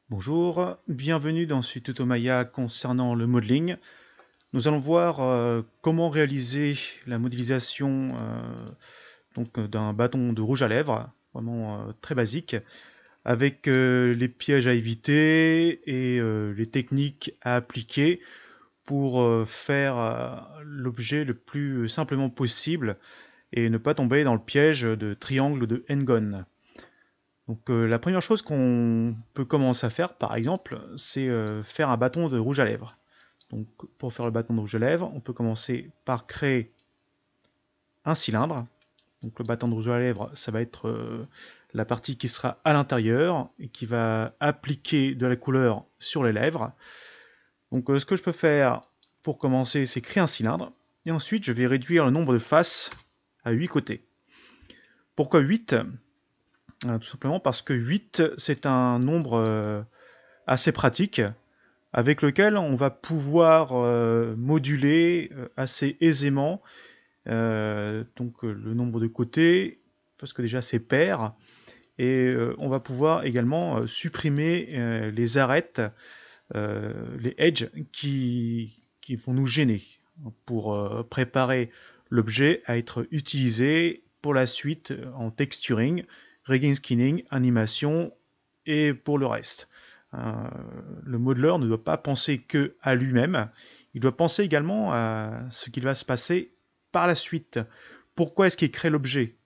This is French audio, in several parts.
Bonjour, bienvenue dans ce tuto Maya concernant le modeling. Nous allons voir comment réaliser la modélisation d'un bâton de rouge à lèvres, vraiment très basique, avec les pièges à éviter et les techniques à appliquer pour faire l'objet le plus simplement possible et ne pas tomber dans le piège de triangle ou de n-gon. Donc la première chose qu'on peut commencer à faire, par exemple, c'est faire un bâton de rouge à lèvres. Donc pour faire le bâton de rouge à lèvres, on peut commencer par créer un cylindre. Donc le bâton de rouge à lèvres, ça va être la partie qui sera à l'intérieur et qui va appliquer de la couleur sur les lèvres. Donc ce que je peux faire pour commencer, c'est créer un cylindre. Et ensuite, je vais réduire le nombre de faces à 8 côtés. Pourquoi 8? Tout simplement parce que 8, c'est un nombre assez pratique avec lequel on va pouvoir moduler assez aisément le nombre de côtés, parce que déjà c'est pair, et on va pouvoir également supprimer les arêtes, les edges qui vont nous gêner pour préparer l'objet à être utilisé pour la suite en texturing, rigging, skinning, animation et pour le reste. Le modeleur ne doit pas penser que à lui-même, il doit penser également à ce qu'il va se passer par la suite. Pourquoi est-ce qu'il crée l'objet?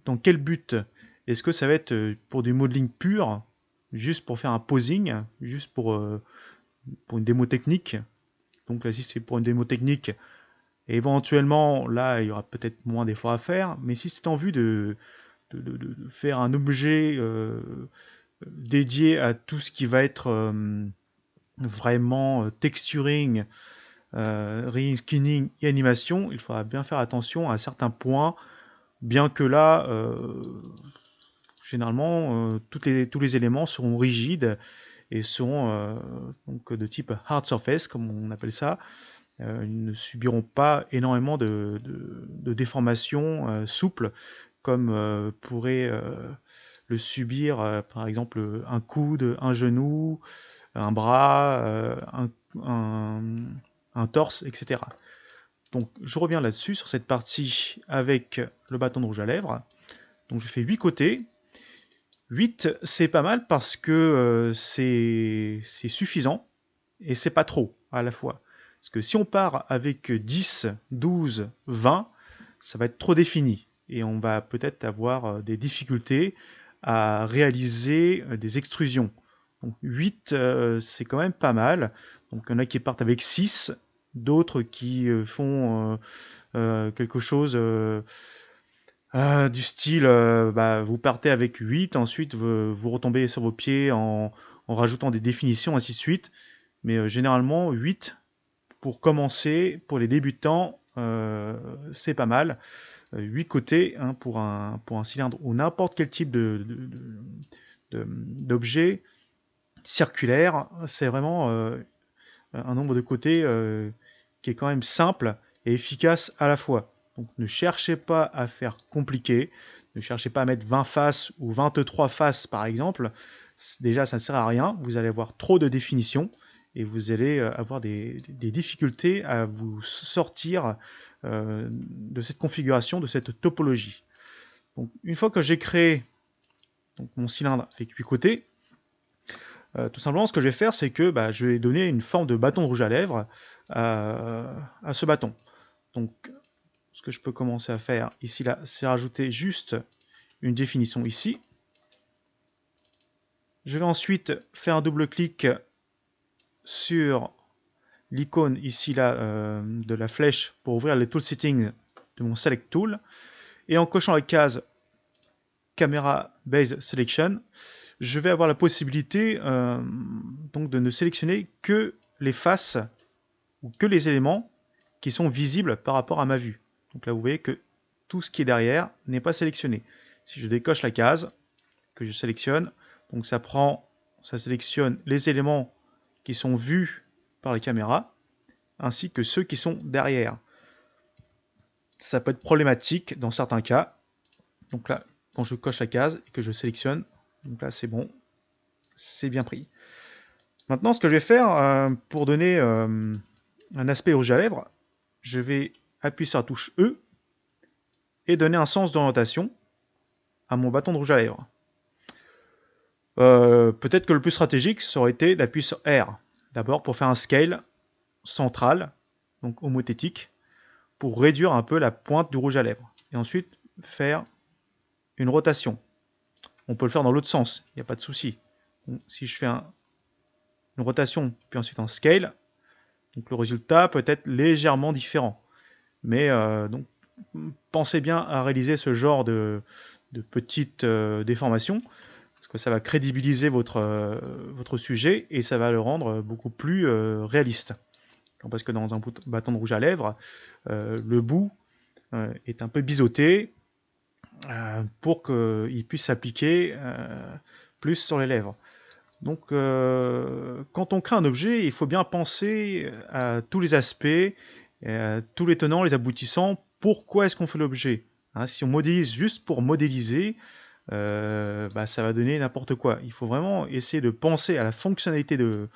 Dans quel but? Est-ce que ça va être pour du modeling pur, juste pour faire un posing, juste pour une démo technique? Donc là, si c'est pour une démo technique, éventuellement, là, il y aura peut-être moins d'efforts à faire, mais si c'est en vue de faire un objet dédié à tout ce qui va être vraiment texturing, reskinning et animation, il faudra bien faire attention à certains points, bien que là, généralement, tous les éléments seront rigides et seront donc de type hard surface, comme on appelle ça. Ils ne subiront pas énormément de déformations souples, comme pourrait le subir, par exemple, un coude, un genou, un bras, un, un torse, etc. Donc je reviens là-dessus, sur cette partie avec le bâton de rouge à lèvres. Donc je fais 8 côtés. 8, c'est pas mal parce que c'est suffisant et c'est pas trop à la fois. Parce que si on part avec 10, 12, 20, ça va être trop défini et on va peut-être avoir des difficultés à réaliser des extrusions. Donc 8, c'est quand même pas mal. Donc il y en a qui partent avec 6, d'autres qui font quelque chose du style, vous partez avec 8, ensuite vous retombez sur vos pieds en rajoutant des définitions, ainsi de suite. Mais généralement, 8, pour commencer, pour les débutants, c'est pas mal. 8 côtés hein, pour un cylindre ou n'importe quel type d'objet circulaire, c'est vraiment un nombre de côtés qui est quand même simple et efficace à la fois. Donc ne cherchez pas à faire compliqué, ne cherchez pas à mettre 20 faces ou 23 faces par exemple. Déjà, ça ne sert à rien, vous allez avoir trop de définitions et vous allez avoir des difficultés à vous sortir de cette configuration, de cette topologie. Donc, une fois que j'ai créé donc, mon cylindre avec 8 côtés, tout simplement, ce que je vais faire, c'est que je vais donner une forme de bâton de rouge à lèvres à ce bâton. Donc, ce que je peux commencer à faire ici, là, c'est rajouter juste une définition ici. Je vais ensuite faire un double-clic sur l'icône ici, là, de la flèche pour ouvrir les tool settings de mon Select Tool. Et en cochant la case Camera Base Selection, je vais avoir la possibilité donc de ne sélectionner que les faces ou que les éléments qui sont visibles par rapport à ma vue. Donc là, vous voyez que tout ce qui est derrière n'est pas sélectionné. Si je décoche la case que je sélectionne, donc ça sélectionne les éléments qui sont vus par les caméras, ainsi que ceux qui sont derrière. Ça peut être problématique dans certains cas. Donc là, quand je coche la case et que je sélectionne, donc là c'est bon, c'est bien pris. Maintenant, ce que je vais faire pour donner un aspect rouge à lèvres, je vais appuyer sur la touche E et donner un sens d'orientation à mon bâton de rouge à lèvres. Peut-être que le plus stratégique, ça aurait été d'appuyer sur R. D'abord pour faire un scale central, donc homothétique, pour réduire un peu la pointe du rouge à lèvres. Et ensuite, faire une rotation. On peut le faire dans l'autre sens, il n'y a pas de souci. Si je fais une rotation, puis ensuite un scale, donc le résultat peut être légèrement différent. Mais donc, pensez bien à réaliser ce genre de petites déformations, parce que ça va crédibiliser votre sujet et ça va le rendre beaucoup plus réaliste. Parce que dans un bâton de rouge à lèvres, le bout est un peu biseauté pour qu'il puisse s'appliquer plus sur les lèvres. Donc, quand on crée un objet, il faut bien penser à tous les aspects, tous les tenants, les aboutissants. Pourquoi est-ce qu'on fait l'objet? Si on modélise juste pour modéliser, ça va donner n'importe quoi. Il faut vraiment essayer de penser à la fonctionnalité de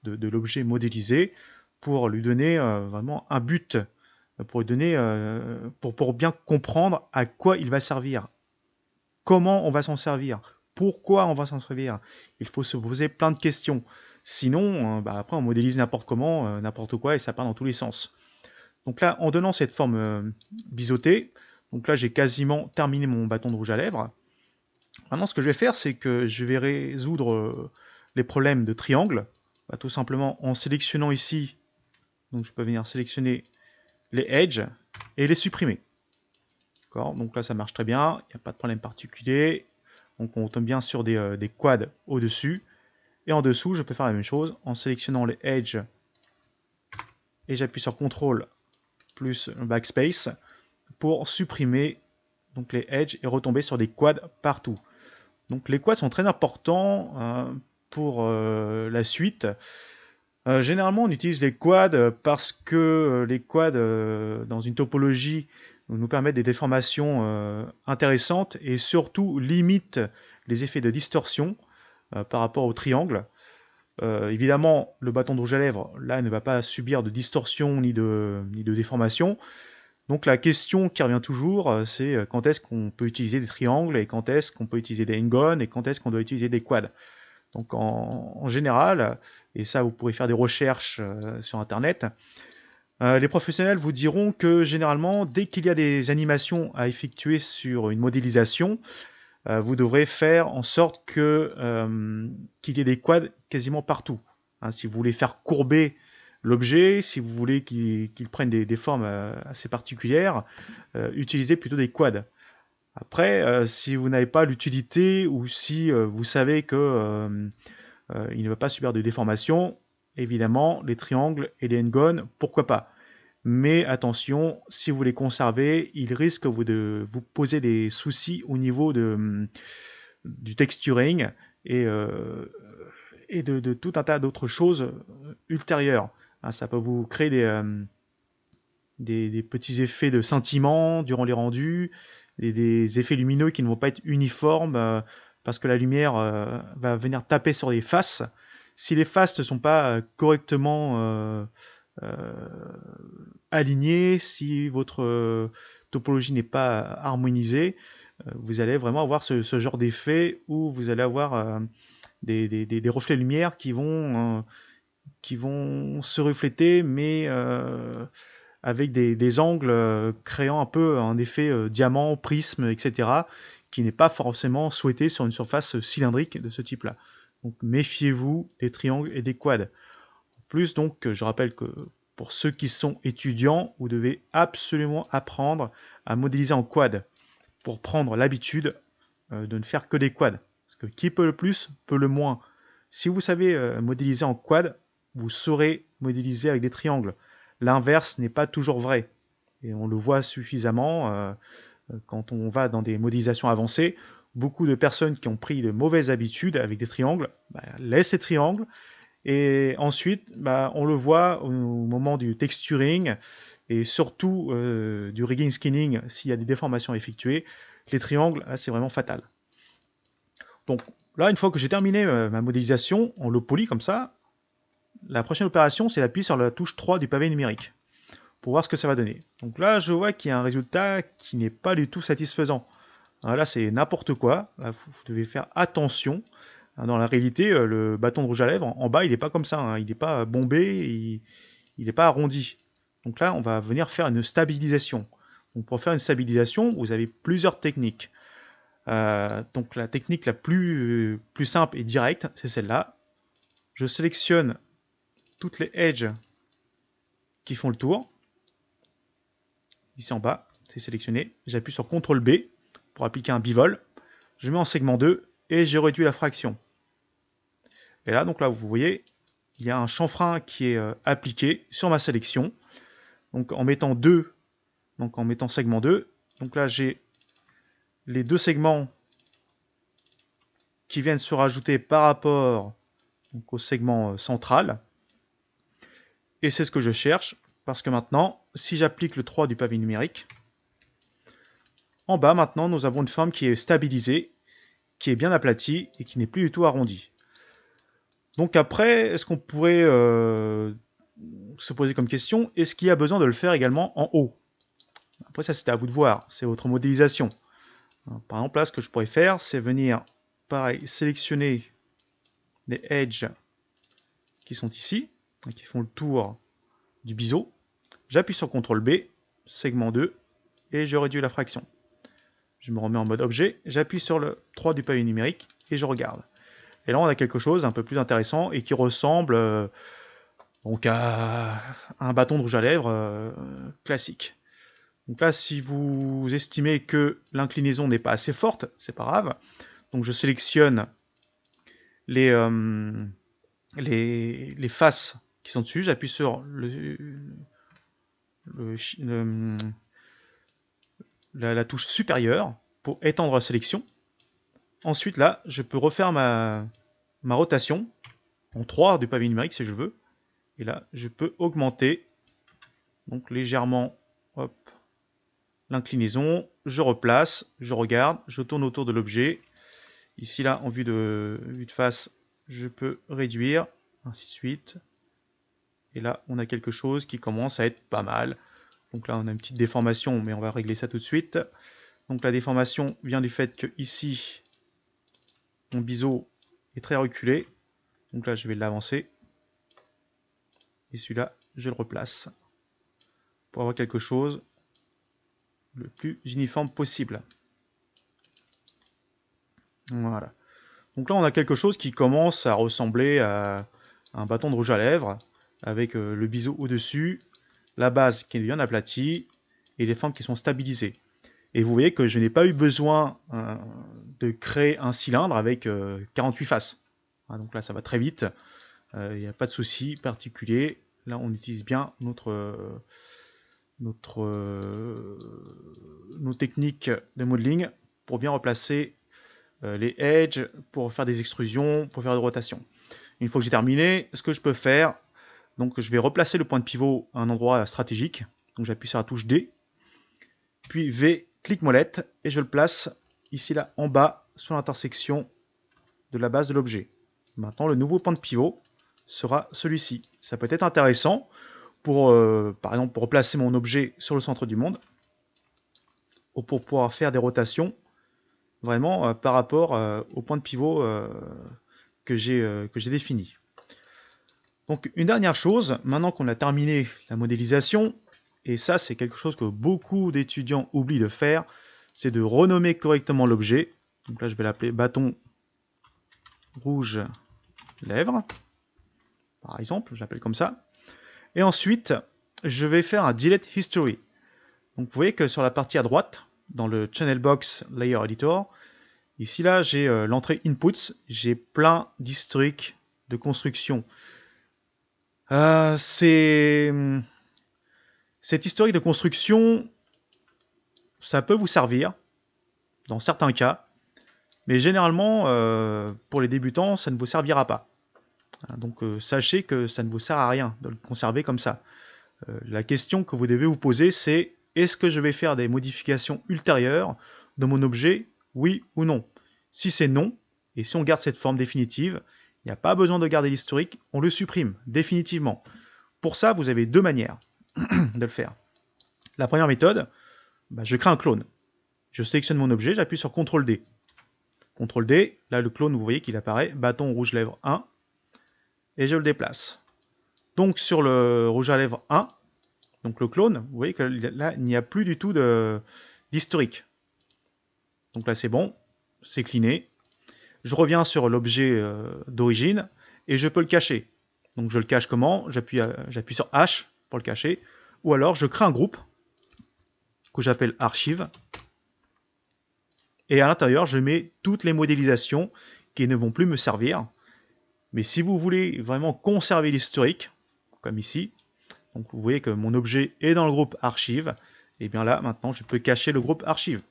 l'objet modélisé pour lui donner vraiment un but, pour lui donner, pour bien comprendre à quoi il va servir, comment on va s'en servir, pourquoi on va s'en servir. Il faut se poser plein de questions. Sinon, après on modélise n'importe comment, n'importe quoi, et ça part dans tous les sens. Donc là, en donnant cette forme biseautée, donc là j'ai quasiment terminé mon bâton de rouge à lèvres. Maintenant, ce que je vais faire, c'est que je vais résoudre les problèmes de triangle, tout simplement en sélectionnant ici, donc je peux venir sélectionner les edges et les supprimer. Donc là, ça marche très bien, il n'y a pas de problème particulier. Donc on tombe bien sur des quads au-dessus. Et en dessous, je peux faire la même chose en sélectionnant les edges et j'appuie sur CTRL plus Backspace pour supprimer donc les edges et retomber sur des quads partout. Donc les quads sont très importants pour la suite. Généralement, on utilise les quads parce que les quads dans une topologie nous permettent des déformations intéressantes et surtout limitent les effets de distorsion par rapport au triangle. Évidemment, le bâton de rouge à lèvres, là, ne va pas subir de distorsion ni de déformation. Donc la question qui revient toujours, c'est quand est-ce qu'on peut utiliser des triangles et quand est-ce qu'on peut utiliser des n-gon et quand est-ce qu'on doit utiliser des quads. Donc en général, et ça vous pourrez faire des recherches sur internet, les professionnels vous diront que généralement, dès qu'il y a des animations à effectuer sur une modélisation, vous devrez faire en sorte qu'il y ait des quads quasiment partout. Si vous voulez faire courber l'objet, si vous voulez qu'il prenne des formes assez particulières, utilisez plutôt des quads. Après, si vous n'avez pas l'utilité ou si vous savez que il ne va pas subir de déformation, évidemment, les triangles et les n-gon, pourquoi pas. Mais attention, si vous les conservez, ils risquent de vous poser des soucis au niveau du texturing et de tout un tas d'autres choses ultérieures. Ça peut vous créer des petits effets de scintillement durant les rendus, des effets lumineux qui ne vont pas être uniformes parce que la lumière va venir taper sur les faces. Si les faces ne sont pas correctement alignées, si votre topologie n'est pas harmonisée, vous allez vraiment avoir ce genre d'effet où vous allez avoir des reflets de lumière qui vont se refléter, mais avec des angles créant un peu un effet diamant, prisme, etc., qui n'est pas forcément souhaité sur une surface cylindrique de ce type-là. Donc méfiez-vous des triangles et des quads. En plus, donc, je rappelle que pour ceux qui sont étudiants, vous devez absolument apprendre à modéliser en quad pour prendre l'habitude de ne faire que des quads. Parce que qui peut le plus, peut le moins. Si vous savez modéliser en quad, vous saurez modéliser avec des triangles. L'inverse n'est pas toujours vrai. Et on le voit suffisamment quand on va dans des modélisations avancées. Beaucoup de personnes qui ont pris de mauvaises habitudes avec des triangles laissent ces triangles. Et ensuite, on le voit au moment du texturing et surtout du rigging skinning, s'il y a des déformations effectuées. Les triangles, là, c'est vraiment fatal. Donc, Là, une fois que j'ai terminé ma modélisation en low poly comme ça, la prochaine opération, c'est d'appuyer sur la touche 3 du pavé numérique pour voir ce que ça va donner. Donc là, je vois qu'il y a un résultat qui n'est pas du tout satisfaisant. Là, c'est n'importe quoi. Là, vous devez faire attention. Dans la réalité, le bâton de rouge à lèvres, en bas, il n'est pas comme ça. Hein. Il n'est pas bombé, il n'est pas arrondi. Donc là, on va venir faire une stabilisation. Donc pour faire une stabilisation, vous avez plusieurs techniques. Donc la technique la plus simple et directe, c'est celle-là. Je sélectionne toutes les edges qui font le tour. Ici en bas, c'est sélectionné. J'appuie sur CTRL B pour appliquer un bivol. Je mets en segment 2 et je réduis la fraction. Et là, donc là, vous voyez, il y a un chanfrein qui est appliqué sur ma sélection. Donc en mettant 2, donc en mettant segment 2, donc là j'ai les deux segments qui viennent se rajouter par rapport donc, au segment central. Et c'est ce que je cherche, parce que maintenant, si j'applique le 3 du pavé numérique, en bas maintenant nous avons une forme qui est stabilisée, qui est bien aplatie et qui n'est plus du tout arrondie. Donc après, est-ce qu'on pourrait se poser comme question, est-ce qu'il y a besoin de le faire également en haut? Après ça c'est à vous de voir, c'est votre modélisation. Par exemple là ce que je pourrais faire, c'est venir, pareil, sélectionner les edges qui sont ici, qui font le tour du biseau. J'appuie sur CTRL B, segment 2, et je réduis la fraction. Je me remets en mode objet, j'appuie sur le 3 du pavé numérique, et je regarde. Et là on a quelque chose un peu plus intéressant, et qui ressemble donc à un bâton de rouge à lèvres classique. Donc là, si vous estimez que l'inclinaison n'est pas assez forte, c'est pas grave. Donc je sélectionne les faces qui sont dessus, j'appuie sur la touche supérieure pour étendre la sélection. Ensuite là, je peux refaire ma rotation en 3 du pavé numérique si je veux. Et là, je peux augmenter donc légèrement l'inclinaison, je replace, je regarde, je tourne autour de l'objet. Ici là, en vue de face, je peux réduire, ainsi de suite. Et là, on a quelque chose qui commence à être pas mal. Donc là, on a une petite déformation, mais on va régler ça tout de suite. Donc la déformation vient du fait que ici, mon biseau est très reculé. Donc là, je vais l'avancer. Et celui-là, je le replace. Pour avoir quelque chose le plus uniforme possible. Voilà. Donc là, on a quelque chose qui commence à ressembler à un bâton de rouge à lèvres, avec le biseau au-dessus, la base qui est bien aplatie, et les formes qui sont stabilisées. Et vous voyez que je n'ai pas eu besoin de créer un cylindre avec 48 faces. Donc là, ça va très vite, il n'y a pas de souci particulier. Là, on utilise bien nos techniques de modeling pour bien replacer les edges, pour faire des extrusions, pour faire des rotations. Une fois que j'ai terminé, ce que je peux faire, donc je vais replacer le point de pivot à un endroit stratégique. Donc j'appuie sur la touche D, puis V, clic molette, et je le place ici là en bas sur l'intersection de la base de l'objet. Maintenant le nouveau point de pivot sera celui-ci. Ça peut être intéressant pour, par exemple, pour replacer mon objet sur le centre du monde, ou pour pouvoir faire des rotations vraiment par rapport au point de pivot que j'ai défini. Donc une dernière chose, maintenant qu'on a terminé la modélisation, et ça c'est quelque chose que beaucoup d'étudiants oublient de faire, c'est de renommer correctement l'objet. Donc là je vais l'appeler bâton rouge lèvres, par exemple, je l'appelle comme ça. Et ensuite, je vais faire un delete history. Donc vous voyez que sur la partie à droite, dans le channel box layer editor, ici là j'ai l'entrée inputs, j'ai plein d'historiques de construction. Cet historique de construction, ça peut vous servir dans certains cas, mais généralement pour les débutants ça ne vous servira pas. Donc sachez que ça ne vous sert à rien de le conserver comme ça. La question que vous devez vous poser, c'est est-ce que je vais faire des modifications ultérieures de mon objet, oui ou non? Si c'est non, Et si on garde cette forme définitive, il n'y a pas besoin de garder l'historique, on le supprime définitivement. Pour ça, vous avez deux manières de le faire. La première méthode, je crée un clone. Je sélectionne mon objet, j'appuie sur CTRL D. CTRL D, là le clone, vous voyez qu'il apparaît, bâton rouge lèvre 1, et je le déplace. Donc sur le rouge à lèvres 1, donc le clone, vous voyez que là, il n'y a plus du tout d'historique. Donc là c'est bon, c'est cleané. Je reviens sur l'objet d'origine, et je peux le cacher. Donc je le cache comment? J'appuie sur H pour le cacher, ou alors je crée un groupe, que j'appelle archive, et à l'intérieur je mets toutes les modélisations qui ne vont plus me servir. Mais si vous voulez vraiment conserver l'historique, comme ici, donc vous voyez que mon objet est dans le groupe archive, et bien là maintenant je peux cacher le groupe archive.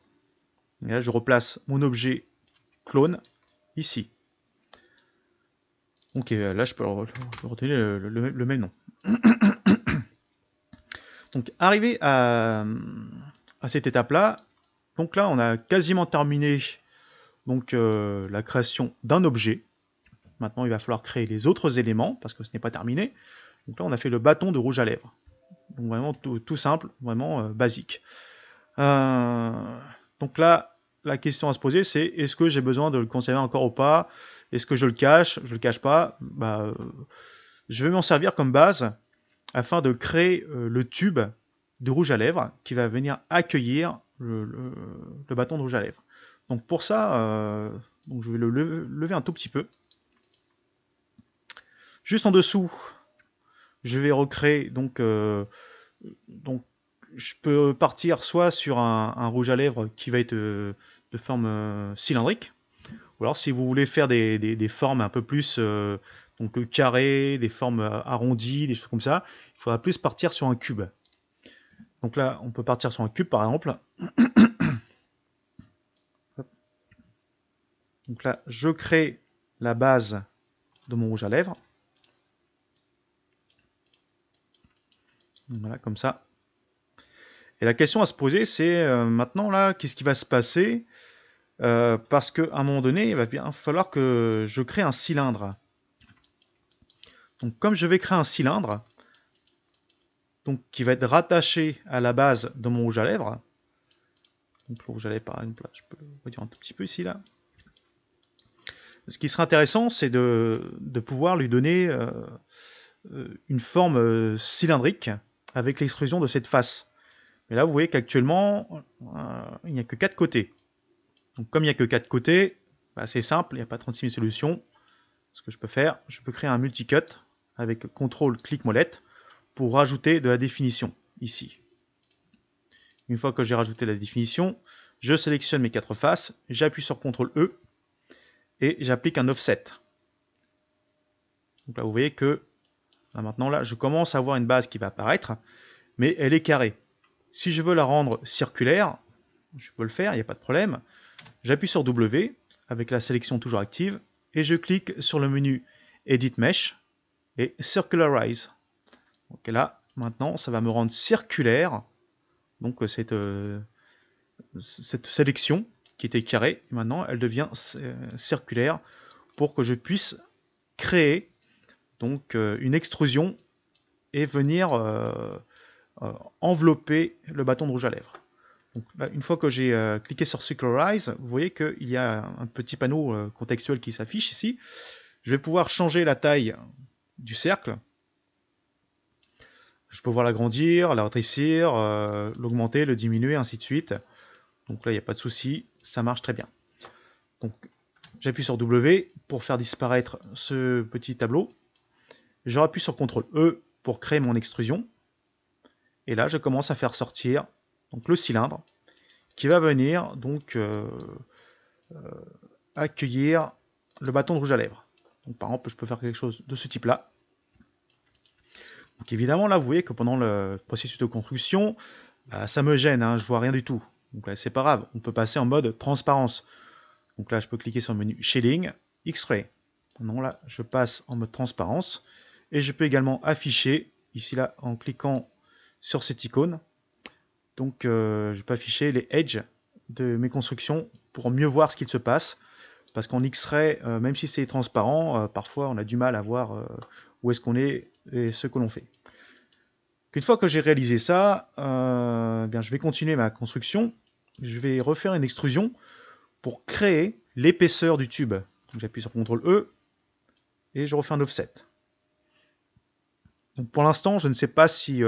Et là je replace mon objet clone ici. Donc là je peux retenir le même nom. Donc arrivé à cette étape là, donc là on a quasiment terminé donc, la création d'un objet. Maintenant il va falloir créer les autres éléments parce que ce n'est pas terminé. Donc là on a fait le bâton de rouge à lèvres. Donc vraiment tout simple, vraiment basique. Donc là la question à se poser c'est est-ce que j'ai besoin de le conserver encore ou pas? Est-ce que je le cache? Je le cache pas? Je vais m'en servir comme base afin de créer le tube de rouge à lèvres qui va venir accueillir le bâton de rouge à lèvres. Donc pour ça, donc je vais le lever un tout petit peu. Juste en dessous, je vais recréer donc je peux partir soit sur un rouge à lèvres qui va être de forme cylindrique, ou alors si vous voulez faire des formes un peu plus donc carrées, des formes arrondies, des choses comme ça, il faudra plus partir sur un cube. Donc là, on peut partir sur un cube par exemple. Donc là, je crée la base de mon rouge à lèvres. Voilà, comme ça. Et la question à se poser, c'est maintenant là, qu'est-ce qui va se passer? Parce qu'à un moment donné, il va bien falloir que je crée un cylindre. Donc comme je vais créer un cylindre, donc qui va être rattaché à la base de mon rouge à lèvres. Donc le rouge à lèvres, par exemple, là, je peux le redire un tout petit peu ici là. Ce qui serait intéressant, c'est de pouvoir lui donner une forme cylindrique avec l'extrusion de cette face. Mais là, vous voyez qu'actuellement, il n'y a que 4 côtés. Donc comme il n'y a que 4 côtés, c'est simple, il n'y a pas 36 000 solutions. Ce que je peux faire, je peux créer un multicut avec CTRL-clic-molette pour rajouter de la définition ici. Une fois que j'ai rajouté la définition, je sélectionne mes 4 faces, j'appuie sur CTRL-E et j'applique un offset. Donc là, vous voyez que maintenant, là, je commence à avoir une base qui va apparaître, mais elle est carrée. Si je veux la rendre circulaire, je peux le faire, il n'y a pas de problème. J'appuie sur W avec la sélection toujours active et je clique sur le menu Edit Mesh et Circularize. Donc là, maintenant, ça va me rendre circulaire. Donc cette sélection qui était carrée, maintenant, elle devient circulaire pour que je puisse créer donc une extrusion et venir envelopper le bâton de rouge à lèvres. Donc là, une fois que j'ai cliqué sur Circularize, vous voyez qu'il y a un petit panneau contextuel qui s'affiche ici. Je vais pouvoir changer la taille du cercle. Je peux pouvoir l'agrandir, la rétrécir, l'augmenter, le diminuer, ainsi de suite. Donc là, il n'y a pas de souci, ça marche très bien. Donc j'appuie sur W pour faire disparaître ce petit tableau. Je rappuie sur CTRL-E pour créer mon extrusion. Et là, je commence à faire sortir donc, le cylindre qui va venir donc accueillir le bâton de rouge à lèvres. Donc, par exemple, je peux faire quelque chose de ce type-là. Donc évidemment, là, vous voyez que pendant le processus de construction, ça me gêne, hein, je vois rien du tout. Donc là, c'est pas grave, on peut passer en mode transparence. Donc là, je peux cliquer sur le menu Shading, X-Ray. Non, là, je passe en mode transparence. Et je peux également afficher, ici là, en cliquant sur cette icône. Donc je peux afficher les edges de mes constructions pour mieux voir ce qu'il se passe. parce qu'en X-ray, même si c'est transparent, parfois on a du mal à voir où est-ce qu'on est et ce que l'on fait. Une fois que j'ai réalisé ça, bien, je vais continuer ma construction. Je vais refaire une extrusion pour créer l'épaisseur du tube. J'appuie sur CTRL E et je refais un offset. Donc pour l'instant, je ne sais pas si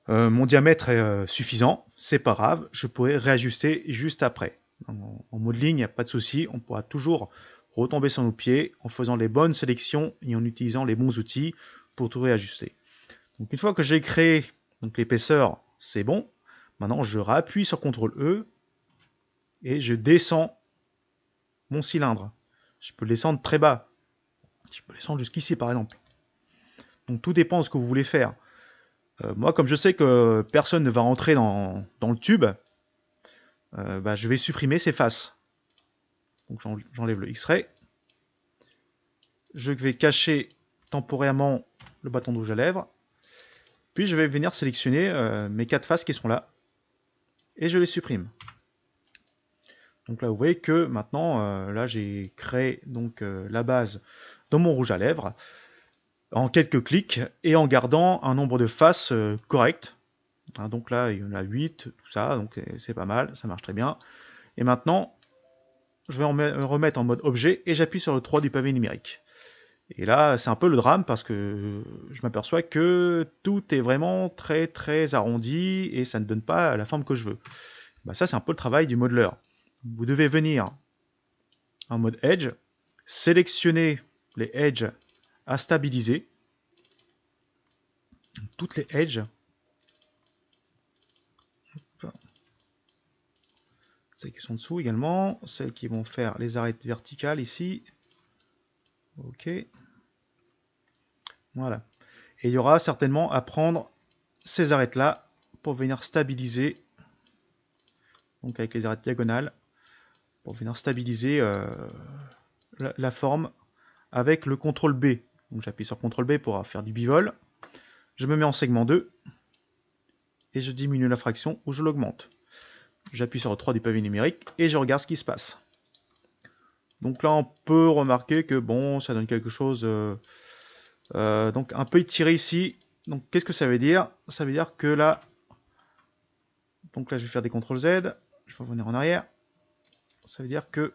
mon diamètre est suffisant. C'est pas grave, je pourrai réajuster juste après. En modeling, il n'y a pas de souci, on pourra toujours retomber sur nos pieds en faisant les bonnes sélections et en utilisant les bons outils pour tout réajuster. Donc une fois que j'ai créé l'épaisseur, c'est bon. Maintenant, je rappuie sur CTRL E et je descends mon cylindre. Je peux le descendre très bas. Je peux le descendre jusqu'ici par exemple. Donc tout dépend de ce que vous voulez faire. Moi, comme je sais que personne ne va rentrer dans le tube, je vais supprimer ces faces. Donc j'enlève le X-ray. Je vais cacher temporairement le bâton de rouge à lèvres. Puis je vais venir sélectionner mes 4 faces qui sont là. Et je les supprime. Donc là, vous voyez que maintenant, là, j'ai créé la base de mon rouge à lèvres en quelques clics et en gardant un nombre de faces correct. Hein, donc là, il y en a 8, tout ça, donc c'est pas mal, ça marche très bien. Et maintenant, je vais remettre en mode objet et j'appuie sur le 3 du pavé numérique. Et là, c'est un peu le drame parce que je m'aperçois que tout est vraiment très très arrondi et ça ne donne pas la forme que je veux. Ça, c'est un peu le travail du modeleur. Vous devez venir en mode Edge, sélectionner les Edges à stabiliser, toutes les Edges, celles qui sont dessous également, celles qui vont faire les arêtes verticales ici, ok, voilà. Et il y aura certainement à prendre ces arêtes là pour venir stabiliser, donc avec les arêtes diagonales, pour venir stabiliser la forme avec le CTRL B. Donc j'appuie sur CTRL B pour faire du bivol. Je me mets en segment 2 et je diminue la fraction ou je l'augmente. J'appuie sur le 3 du pavé numérique et je regarde ce qui se passe. Donc là on peut remarquer que bon, ça donne quelque chose donc un peu étiré ici. Donc qu'est-ce que ça veut dire? Ça veut dire que là, donc là je vais faire des CTRL Z, je vais revenir en arrière. Ça veut dire que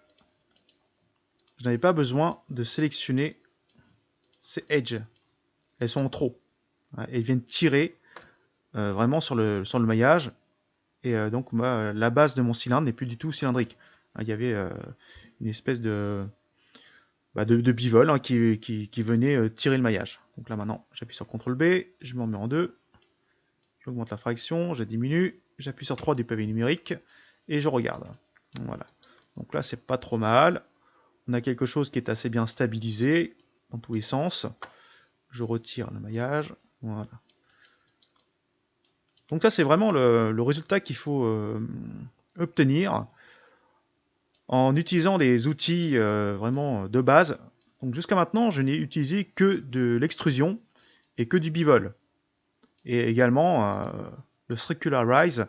je n'avais pas besoin de sélectionner ces edges. Elles sont en trop. Elles viennent tirer vraiment sur le maillage. Et donc moi, la base de mon cylindre n'est plus du tout cylindrique. Il y avait une espèce de bivol qui venait tirer le maillage. Donc là maintenant, j'appuie sur CTRL B, je m'en mets en 2, j'augmente la fraction, je diminue, j'appuie sur 3 du pavé numérique et je regarde. Voilà. Donc là, c'est pas trop mal. On a quelque chose qui est assez bien stabilisé dans tous les sens. Je retire le maillage. Voilà. Donc ça, c'est vraiment le résultat qu'il faut obtenir en utilisant des outils vraiment de base. Donc jusqu'à maintenant, je n'ai utilisé que de l'extrusion et que du bivol. Et également le circularize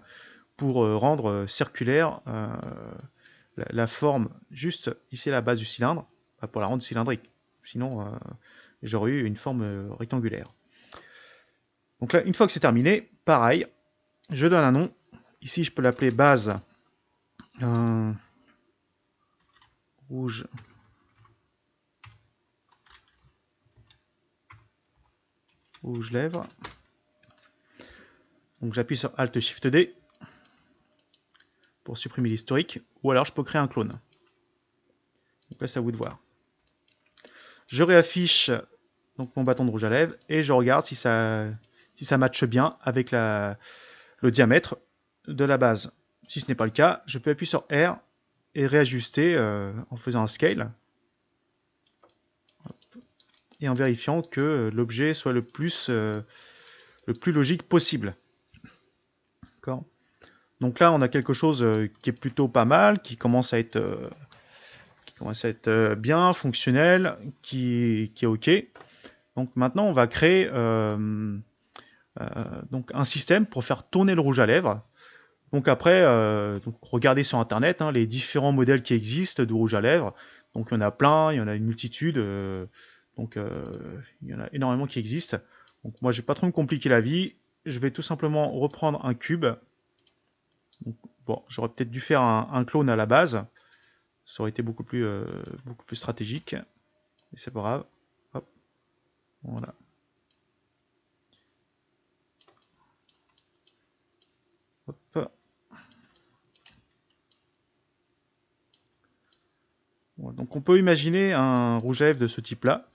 pour rendre circulaire la forme juste ici à la base du cylindre, pour la rendre cylindrique. Sinon, j'aurais eu une forme rectangulaire. Donc là, une fois que c'est terminé, pareil, je donne un nom. Ici, je peux l'appeler base rouge lèvres. Donc j'appuie sur Alt Shift D pour supprimer l'historique, ou alors je peux créer un clone. Donc là, c'est à vous de voir. Je réaffiche donc mon bâton de rouge à lèvres et je regarde si ça matche bien avec le diamètre de la base. Si ce n'est pas le cas, je peux appuyer sur R et réajuster en faisant un scale et en vérifiant que l'objet soit le plus logique possible. D'accord. Donc là, on a quelque chose qui est plutôt pas mal, qui commence à être bien fonctionnel, qui est OK. Donc maintenant, on va créer donc un système pour faire tourner le rouge à lèvres. Donc après, regardez sur internet les différents modèles qui existent de rouge à lèvres. Donc il y en a plein, il y en a une multitude, il y en a énormément qui existent. Donc moi je vais pas trop me compliquer la vie, je vais tout simplement reprendre un cube. Donc, bon, j'aurais peut-être dû faire un clone à la base, ça aurait été beaucoup plus stratégique, mais c'est pas grave. Hop, voilà. Hop. Voilà. Donc on peut imaginer un rouge à lèvres de ce type-là.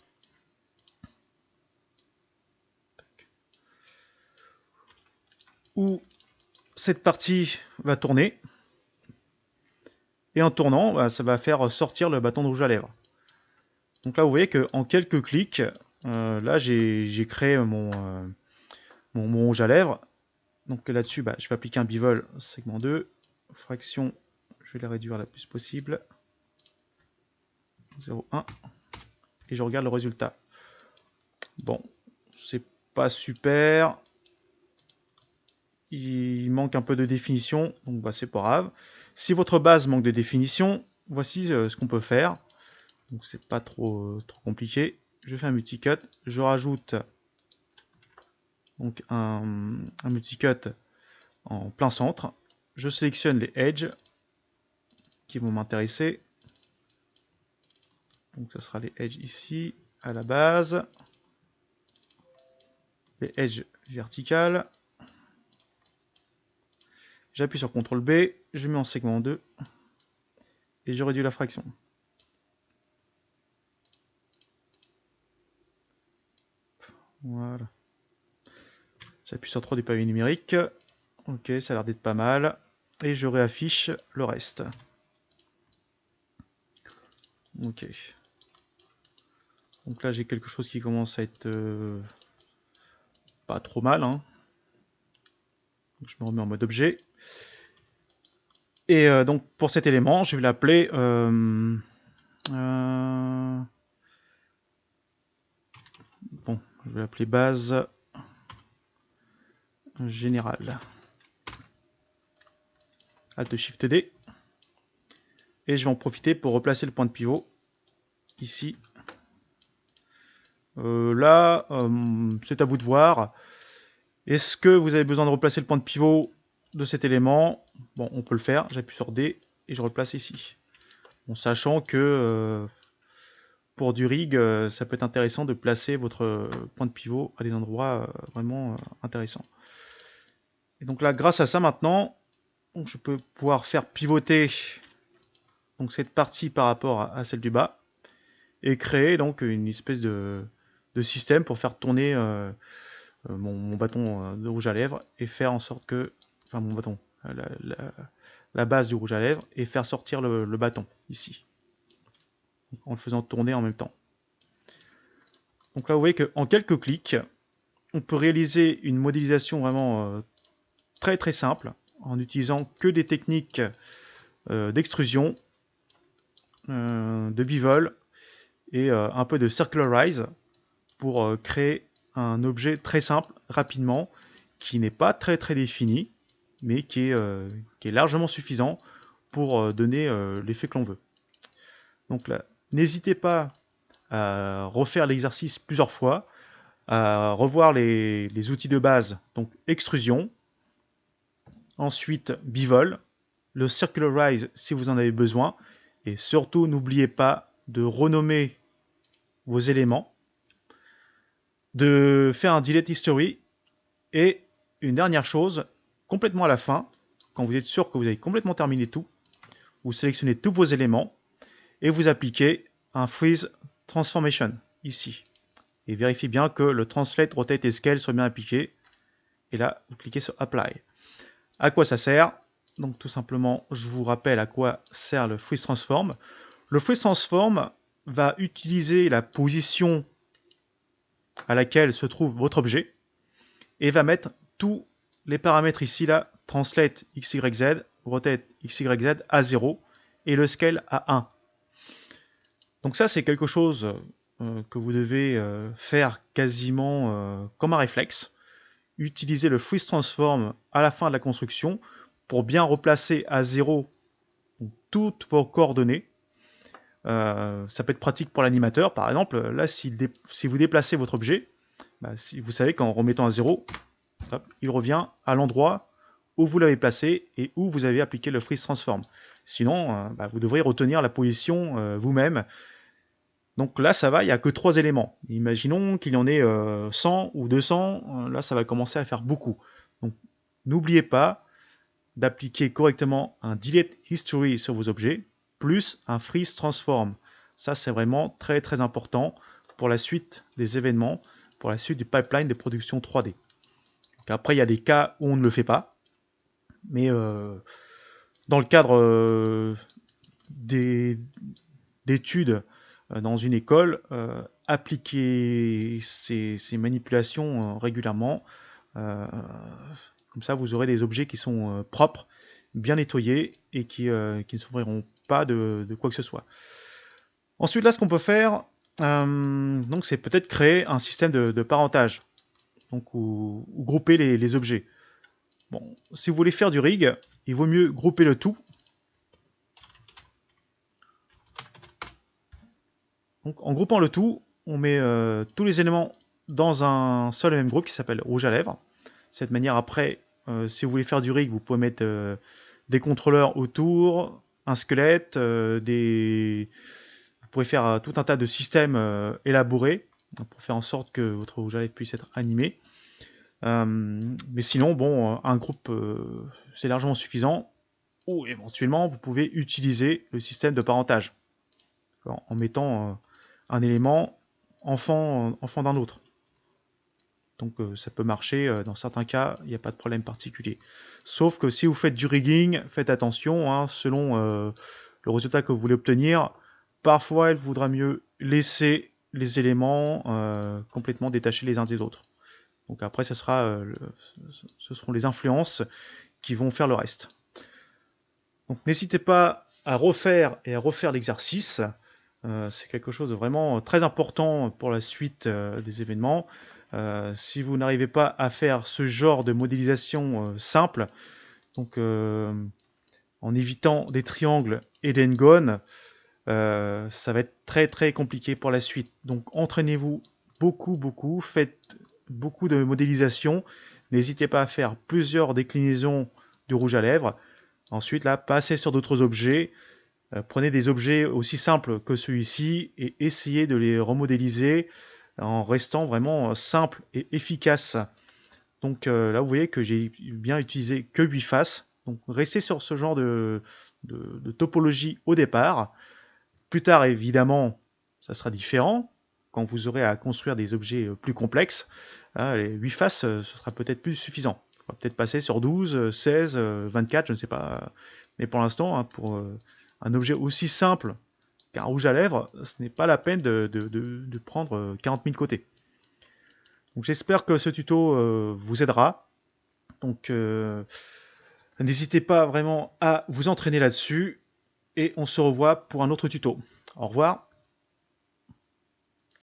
Où cette partie va tourner. Et en tournant, bah, ça va faire sortir le bâton de rouge à lèvres. Donc là, vous voyez qu'en quelques clics, là, j'ai créé mon rouge à lèvres. Donc là-dessus, bah, je vais appliquer un bivol segment 2. Fraction, je vais la réduire le plus possible. 0,1. Et je regarde le résultat. Bon, c'est pas super. Il manque un peu de définition, donc bah, c'est pas grave. Si votre base manque de définition, voici ce qu'on peut faire. Donc c'est pas trop compliqué. Je fais un multicut, je rajoute donc un multicut en plein centre. Je sélectionne les edges qui vont m'intéresser. Donc ce sera les edges ici à la base. Les edges verticales. J'appuie sur CTRL B, je mets en segment 2 et je réduis la fraction. Voilà. J'appuie sur 3 du pavé numérique. Ok, ça a l'air d'être pas mal. Et je réaffiche le reste. Ok. Donc là, j'ai quelque chose qui commence à être pas trop mal. Hein. Donc, je me remets en mode objet. Et donc, pour cet élément, je vais l'appeler... bon, je vais l'appeler base générale. Alt Shift D. Et je vais en profiter pour replacer le point de pivot ici. Là, c'est à vous de voir. Est-ce que vous avez besoin de replacer le point de pivot de cet élément? Bon, on peut le faire. J'appuie sur D et je replace ici. Bon, sachant que pour du rig, ça peut être intéressant de placer votre point de pivot à des endroits vraiment intéressants. Et donc là, grâce à ça maintenant, donc je peux pouvoir faire pivoter donc cette partie par rapport à celle du bas et créer donc une espèce de système pour faire tourner mon bâton de rouge à lèvres et faire en sorte que, enfin mon bâton, la base du rouge à lèvres et faire sortir le bâton ici en le faisant tourner en même temps. Donc là vous voyez qu'en quelques clics on peut réaliser une modélisation vraiment très très simple en utilisant que des techniques d'extrusion, de bivol et un peu de circularize pour créer un objet très simple, rapidement, qui n'est pas très très défini, mais qui est largement suffisant pour donner l'effet que l'on veut. Donc là, n'hésitez pas à refaire l'exercice plusieurs fois, à revoir les outils de base, donc extrusion, ensuite bivol, le circularize si vous en avez besoin, et surtout n'oubliez pas de renommer vos éléments, de faire un delete history, et une dernière chose, complètement à la fin, quand vous êtes sûr que vous avez complètement terminé tout, vous sélectionnez tous vos éléments et vous appliquez un freeze transformation ici. Et vérifiez bien que le translate, rotate et scale soit bien appliqué. Et là, vous cliquez sur apply. À quoi ça sert? Donc tout simplement, je vous rappelle à quoi sert le freeze transform. Le freeze transform va utiliser la position à laquelle se trouve votre objet et va mettre tous les paramètres ici, là, translate XYZ, rotate XYZ à 0 et le scale à 1. Donc ça, c'est quelque chose que vous devez faire quasiment comme un réflexe. Utiliser le freeze transform à la fin de la construction pour bien replacer à 0 toutes vos coordonnées. Ça peut être pratique pour l'animateur, par exemple. Là, si vous déplacez votre objet, si vous savez qu'en remettant à 0, hop, il revient à l'endroit où vous l'avez placé et où vous avez appliqué le freeze transform. Sinon, vous devrez retenir la position vous-même. Donc là, ça va, il n'y a que 3 éléments. Imaginons qu'il y en ait 100 ou 200, là, ça va commencer à faire beaucoup. Donc, n'oubliez pas d'appliquer correctement un delete history sur vos objets, plus un freeze transform. Ça, c'est vraiment très très important pour la suite des événements, pour la suite du pipeline de production 3D. Donc après, il y a des cas où on ne le fait pas, mais dans le cadre d'études dans une école, appliquez ces manipulations régulièrement. Comme ça, vous aurez des objets qui sont propres, bien nettoyés et qui ne souffriront pas de quoi que ce soit. Ensuite, là, ce qu'on peut faire, c'est peut-être créer un système de parentage, donc ou grouper les objets. Bon, si vous voulez faire du rig, il vaut mieux grouper le tout. Donc, en groupant le tout, on met tous les éléments dans un seul et même groupe qui s'appelle rouge à lèvres. De cette manière, après, si vous voulez faire du rig, vous pouvez mettre des contrôleurs autour, un squelette, vous pouvez faire tout un tas de systèmes élaborés pour faire en sorte que votre rouge à lèvres puisse être animé. Mais sinon, bon, un groupe, c'est largement suffisant. Ou éventuellement, vous pouvez utiliser le système de parentage en mettant un élément enfant d'un autre. Donc ça peut marcher, dans certains cas, il n'y a pas de problème particulier. Sauf que si vous faites du rigging, faites attention, hein, selon le résultat que vous voulez obtenir, parfois il vaudra mieux laisser les éléments complètement détachés les uns des autres. Donc après, ce seront les influences qui vont faire le reste. Donc n'hésitez pas à refaire l'exercice. C'est quelque chose de vraiment très important pour la suite des événements. Si vous n'arrivez pas à faire ce genre de modélisation simple, donc en évitant des triangles et des ngones, ça va être très très compliqué pour la suite. Donc entraînez-vous beaucoup, faites beaucoup de modélisation. N'hésitez pas à faire plusieurs déclinaisons du rouge à lèvres. Ensuite, là, passez sur d'autres objets. Prenez des objets aussi simples que celui-ci et essayez de les remodéliser en restant vraiment simple et efficace. Donc là, vous voyez que j'ai bien utilisé que 8 faces. Donc restez sur ce genre de topologie au départ. Plus tard, évidemment, ça sera différent. Quand vous aurez à construire des objets plus complexes, les 8 faces, ce sera peut-être plus suffisant. On va peut-être passer sur 12, 16, 24, je ne sais pas. Mais pour l'instant, hein, pour un objet aussi simple qu'un rouge à lèvres, ce n'est pas la peine de prendre 40 000 côtés. Donc j'espère que ce tuto vous aidera. Donc n'hésitez pas vraiment à vous entraîner là-dessus. Et on se revoit pour un autre tuto. Au revoir.